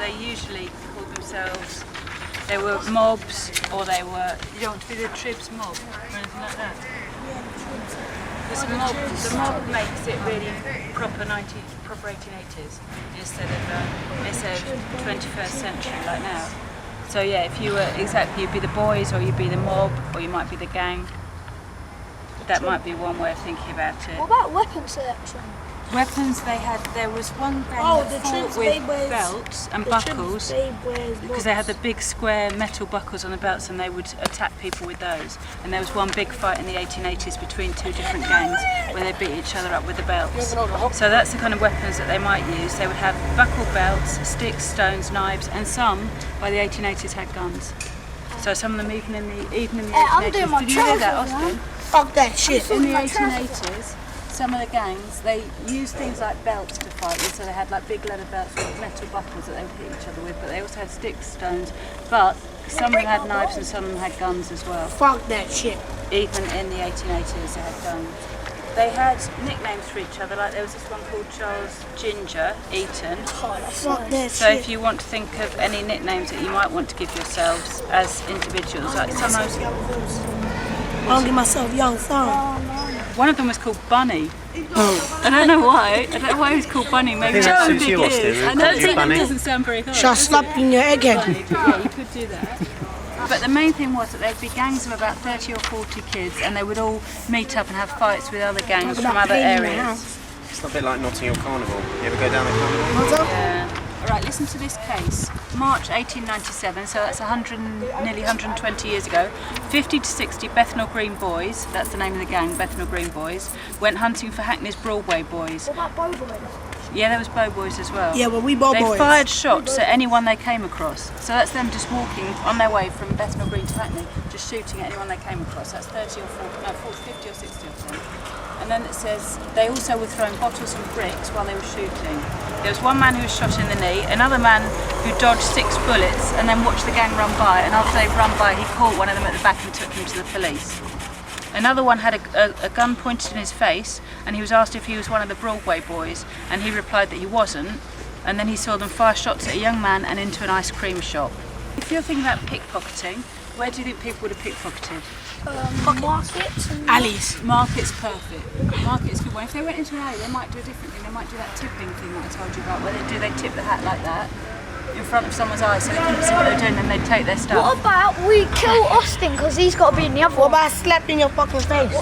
they usually called themselves, they were mobs, or they were, you don't want to be the Tribs mob, or anything like that? Because the mob makes it really proper 1880s, instead of 21st century like now. So yeah, if you were, exactly, you'd be the boys, or you'd be the mob, or you might be the gang. That might be one way of thinking about it. What about weapon selection? Weapons, there was one gang that fought with belts and buckles, because they had the big square metal buckles on the belts, and they would attack people with those. And there was one big fight in the 1880s between two different gangs where they beat each other up with the belts. So that's the kind of weapons that they might use. They would have buckle belts, sticks, stones, knives, and some by the 1880s had guns. So some of them even in the 1880s. Did you hear that, Austin? Fuck that shit. In the 1880s, some of the gangs, they used things like belts to fight with, so they had like big leather belts with metal buckles that they would hit each other with, but they also had sticks, stones, but some of them had knives and some of them had guns as well. Fuck that shit. Even in the 1880s they had guns. They had nicknames for each other, like there was this one called Charles Ginger Eaton. Fuck that So shit. if you want to think of any nicknames that you might want to give yourselves as individuals, like sometimes... I'll give myself young son. One of them was called Bunny. Oh. I don't know why. I don't know why he was called Bunny. Maybe that that's suits you, Austin. I don't think Bunny. that doesn't sound very good. Shall I slap you in your egg head? Yeah, you could do that. But the main thing was that there'd be gangs of about 30 or 40 kids, and they would all meet up and have fights with other gangs from other areas. It's a bit like Notting Hill Carnival. You ever go down the carnival? Yeah. Alright, listen to this case. March 1897, so that's nearly 120 years ago. 50 to 60 Bethnal Green boys, that's the name of the gang, Bethnal Green boys, went hunting for Hackney's Broadway boys. What about Bow Boys? Yeah, there was Bow Boys as well. Yeah, well, we bow They boys. fired shots at anyone they came across. So that's them just walking on their way from Bethnal Green to Hackney, just shooting at anyone they came across. That's 30 or 40, no, 50 or 60 of them. And then it says they also were throwing bottles and bricks while they were shooting. There was one man who was shot in the knee, another man who dodged 6 bullets and then watched the gang run by, and after they'd run by he caught one of them at the back and took him to the police. Another one had a gun pointed in his face, and he was asked if he was one of the Broadway boys, and he replied that he wasn't, and then he saw them fire shots at a young man and into an ice cream shop. If you're thinking about pickpocketing, where do you think people would have pickpocketed? Markets. Alleys. Market's perfect. Market's a good one. If they went into an alley, they might do a different thing. They might do that tipping thing that I told you about, where they tip the hat like that in front of someone's eyes so they couldn't see what they're doing, and they'd take their stuff. What about we kill Austin because he's got to be in the other What one? about slapping your fucking face?